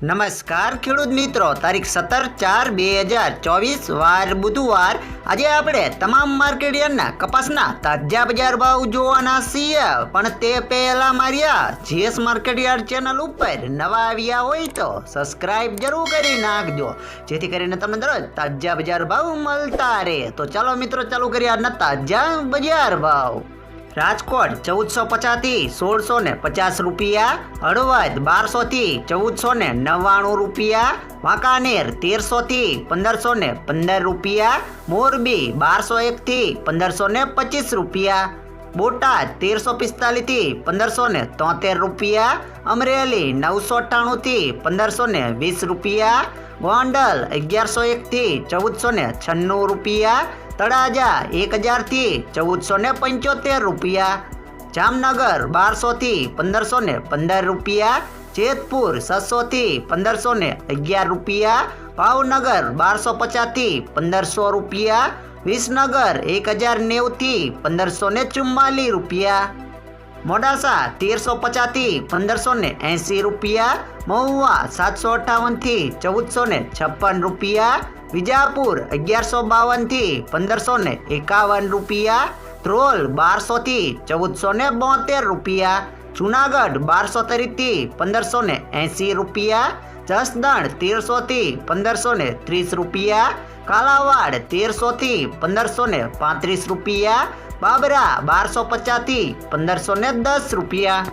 નમસ્કાર ખેડૂત મિત્રો, તારીખ 17/4/2024 વાર બુધવાર. આજે આપણે તમામ માર્કેટયાર્ડના કપાસના તાજા બજાર ભાવ જોવાના છીએ. પણ તે પહેલા મારી જીએસ માર્કેટયાર્ડ ચેનલ ઉપર નવા આવ્યા હોય તો સબસ્ક્રાઇબ જરૂર કરી નાખજો, જેથી કરીને તમને દરરોજ તાજા બજાર ભાવ મળતા રહે. તો ચાલો મિત્રો, ચાલુ કરીએ આજના તાજા બજાર ભાવ. રાજકોટ 1450 થી 1650 રૂપિયા, હળવદ 1200 થી 1499 રૂપિયા, વાંકાનેર 1300 થી 1515 રૂપિયા, મોરબી 1201 થી 1525 રૂપિયા, બોટાદ 1345 થી 1573 રૂપિયા, અમરેલી 998 થી 1520 રૂપિયા, ગોંડલ 1101 થી 1496 રૂપિયા, તળાજા 1000 થી 1475 રૂપિયા, જામનગર 1200 થી 1515 રૂપિયા, જેતપુર 600 થી 1511 રૂપિયા, ભાવનગર 1250 થી 1500 રૂપિયા, વિસનગર 1090 થી 1544 રૂપિયા, મોડાસા 1350 થી 1580 રૂપિયા, મહુવા 758 થી 1456 રૂપિયા, વિજાપુર 1152 થી 1551 રૂપિયા, ધ્રોલ 1200 થી 1472 રૂપિયા, જુનાગઢ 1230 થી 1580 રૂપિયા, જસદણ 1300 થી 1530 રૂપિયા, કાલાવાડ 1300 થી 1535 રૂપિયા, બાબરા 1250 થી 1510 રૂપિયા.